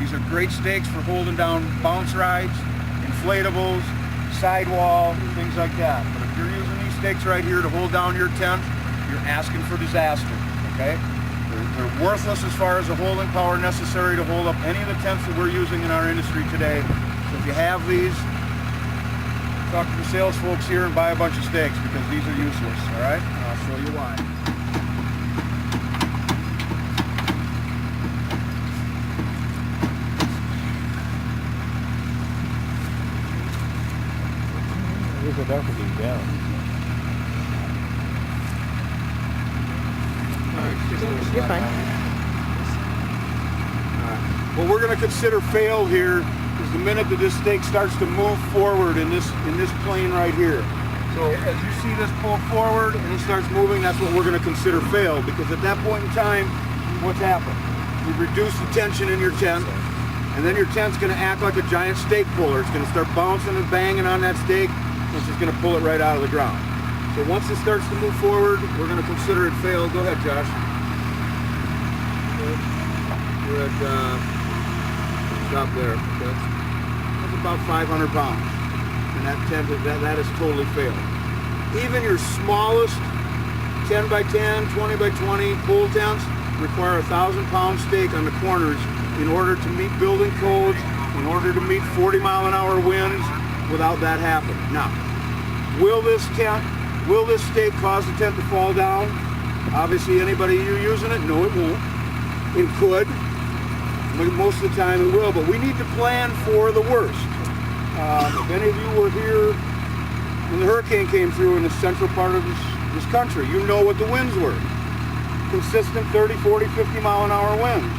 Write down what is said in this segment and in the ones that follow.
These are great steaks for holding down bounce rides, inflatables, sidewall, things like that. But if you're using these steaks right here to hold down your tent, you're asking for disaster, okay? They're worthless as far as the holding power necessary to hold up any of the tents that we're using in our industry today. So if you have these, talk to the sales folks here and buy a bunch of steaks because these are useless, all right? And I'll show you why. Go back with these down. You're fine. What we're going to consider failed here is the minute that this steak starts to move forward in this plane right here. So as you see this pull forward and it starts moving, that's what we're going to consider failed, because at that point in time, what's happened? You've reduced the tension in your tent, and then your tent's going to act like a giant steak puller. It's going to start bouncing and banging on that steak. It's just going to pull it right out of the ground. So once it starts to move forward, we're going to consider it failed. Go ahead, Josh. We're at stop there. That's about 500 pounds, and that tent that is totally failed. Even your smallest 10 by 10, 20 by 20 pole tents require a 1,000-pound steak on the corners in order to meet building codes, in order to meet 40-mile-an-hour winds. Without that happening. Now, will this steak cause the tent to fall down? Obviously, anybody using it? No, it won't. It could. Most of the time it will, but we need to plan for the worst. If any of you were here when the hurricane came through in the central part of this country, you know what the winds were. Consistent 30, 40, 50 mile an hour winds.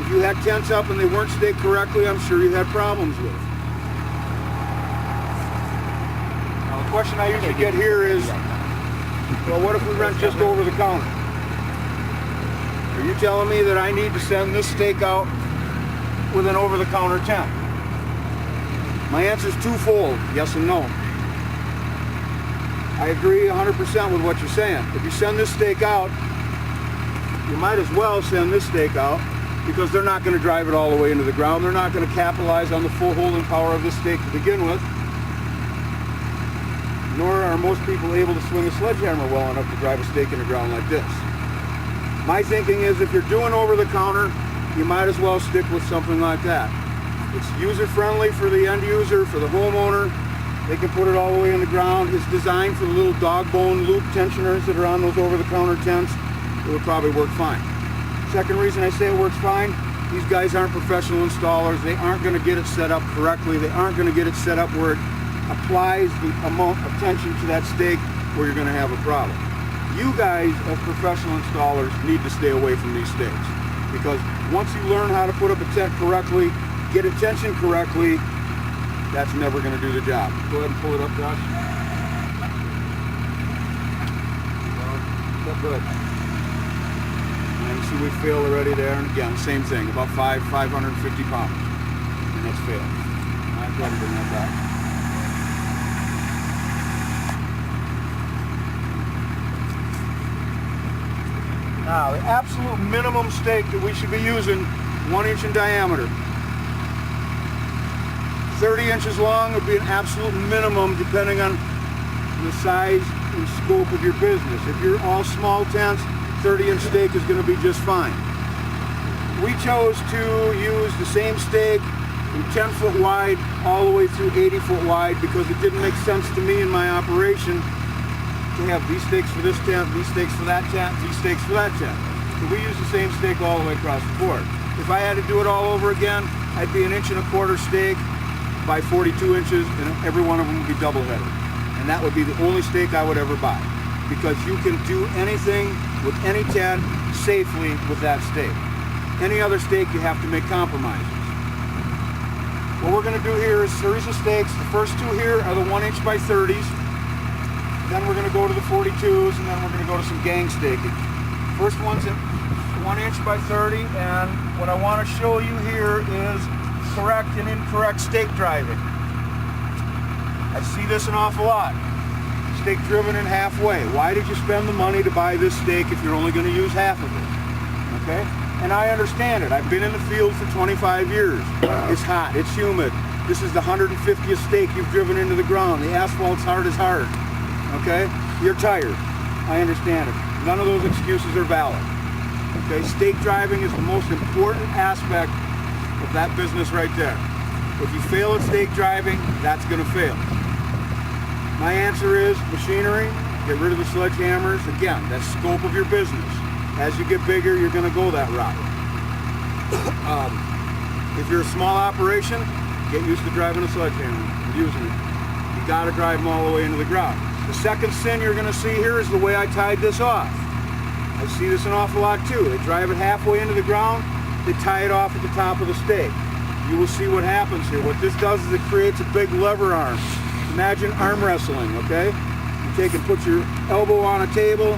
If you had tents up and they weren't staked correctly, I'm sure you had problems with it. The question I usually get here is, well, what if we rent just over the counter? Are you telling me that I need to send this steak out with an over-the-counter tent? My answer is twofold, yes and no. I agree 100% with what you're saying. If you send this steak out, you might as well send this steak out, because they're not going to drive it all the way into the ground. They're not going to capitalize on the full holding power of this steak to begin with. Nor are most people able to swing a sledgehammer well enough to drive a steak in the ground like this. My thinking is, if you're doing over the counter, you might as well stick with something like that. It's user-friendly for the end user, for the homeowner. They can put it all the way in the ground. It's designed for the little dog bone loop tensioners that are on those over-the-counter tents. It would probably work fine. Second reason I say it works fine, these guys aren't professional installers. They aren't going to get it set up correctly. They aren't going to get it set up where it applies the amount of tension to that steak where you're going to have a problem. You guys, as professional installers, need to stay away from these steaks, because once you learn how to put up a tent correctly, get it tensioned correctly, that's never going to do the job. Go ahead and pull it up, Josh. Well, good. And you see we failed already there, and again, same thing, about 550 pounds, and that's failed. I'm going to bring that back. Now, the absolute minimum steak that we should be using, 1 inch in diameter. 30 inches long would be an absolute minimum depending on the size and scope of your business. If you're all small tents, 30-inch steak is going to be just fine. We chose to use the same steak from 10 foot wide all the way through 80 foot wide because it didn't make sense to me in my operation to have these steaks for this tent, these steaks for that tent, these steaks for that tent. So we use the same steak all the way across the board. If I had to do it all over again, I'd be 1 1/4 inch steak by 42 inches, and every one of them would be double-headed. And that would be the only steak I would ever buy, because you can do anything with any tent safely with that steak. Any other steak, you have to make compromises. What we're going to do here is a series of steaks. The first two here are the 1 inch by 30s. Then we're going to go to the 42s, and then we're going to go to some gang staking. First one's at 1 inch by 30, and what I want to show you here is correct and incorrect steak driving. I see this an awful lot. Steak driven in halfway. Why did you spend the money to buy this steak if you're only going to use half of it? Okay? And I understand it. I've been in the field for 25 years. It's hot, it's humid. This is the 150th stake you've driven into the ground. The asphalt's hard as hard, okay? You're tired. I understand it. None of those excuses are valid. Okay, stake driving is the most important aspect of that business right there. If you fail at stake driving, that's going to fail. My answer is machinery, get rid of the sledgehammers. Again, that's scope of your business. As you get bigger, you're going to go that route. If you're a small operation, get used to driving a sledgehammer, using it. You got to drive them all the way into the ground. The second sin you're going to see here is the way I tied this off. I see this an awful lot too. They drive it halfway into the ground, they tie it off at the top of the stake. You will see what happens here. What this does is it creates a big lever arm. Imagine arm wrestling, okay? You take and put your elbow on a table,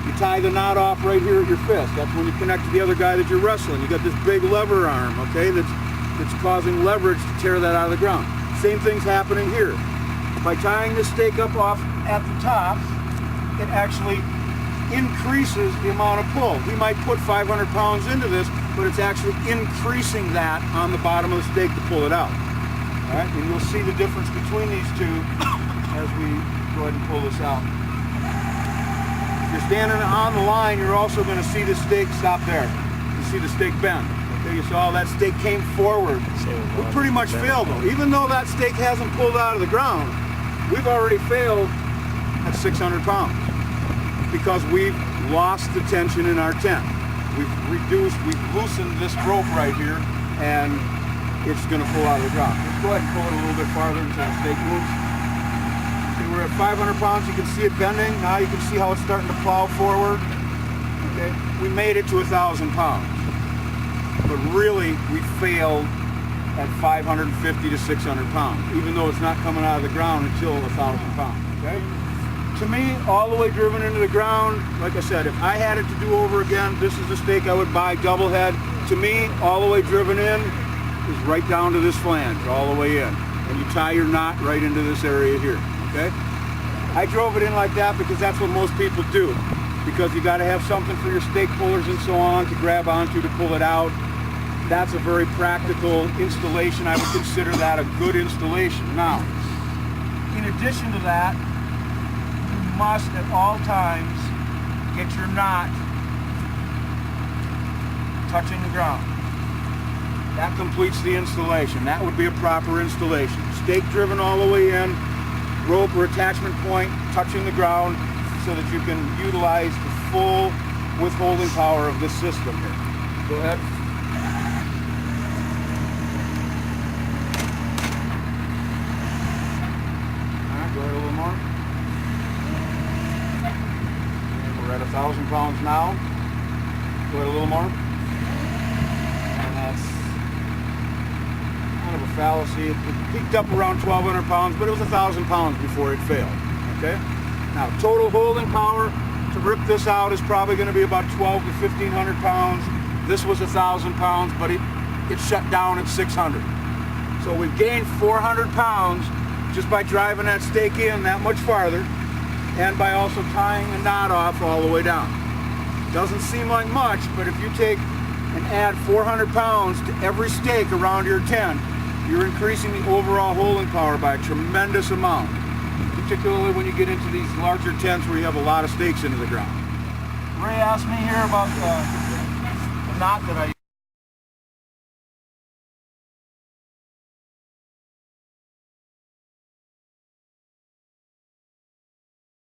you tie the knot off right here at your fist. That's when you connect to the other guy that you're wrestling. You got this big lever arm, okay, that's causing leverage to tear that out of the ground. Same thing's happening here. By tying this stake up off at the top, it actually increases the amount of pull. He might put 500 pounds into this, but it's actually increasing that on the bottom of the stake to pull it out. All right, and you'll see the difference between these two as we go ahead and pull this out. If you're standing on the line, you're also going to see the stake stop there. You see the stake bend. Okay, you saw that stake came forward. We pretty much failed though. Even though that stake hasn't pulled out of the ground, we've already failed at 600 pounds because we've lost the tension in our tent. We've loosened this rope right here, and it's going to pull out of the ground. Let's go ahead and pull it a little bit farther until the stake moves. Okay, we're at 500 pounds. You can see it bending. Now you can see how it's starting to plow forward. Okay, we made it to 1,000 pounds, but really we failed at 550 to 600 pounds, even though it's not coming out of the ground until 1,000 pounds. Okay. To me, all the way driven into the ground, like I said, if I had it to do over again, this is the stake I would buy double head. To me, all the way driven in is right down to this flange, all the way in. And you tie your knot right into this area here, okay? I drove it in like that because that's what most people do. Because you got to have something for your stake pullers and so on to grab onto to pull it out. That's a very practical installation. I would consider that a good installation. Now, in addition to that, must at all times get your knot touching the ground. That completes the installation. That would be a proper installation. Stake driven all the way in, rope or attachment point touching the ground so that you can utilize the full withholding power of this system here. Go ahead. All right, go ahead a little more. We're at 1,000 pounds now. Go ahead a little more. And that's kind of a fallacy. It peaked up around 1,200 pounds, but it was 1,000 pounds before it failed. Okay? Now, total holding power to rip this out is probably going to be about 1,200 to 1,500 pounds. This was 1,000 pounds, but it shut down at 600. So we've gained 400 pounds just by driving that stake in that much farther, and by also tying the knot off all the way down. Doesn't seem like much, but if you take and add 400 pounds to every stake around your tent, you're increasing the overall holding power by a tremendous amount, particularly when you get into these larger tents where you have a lot of stakes into the ground. Ray asked me here about the knot that I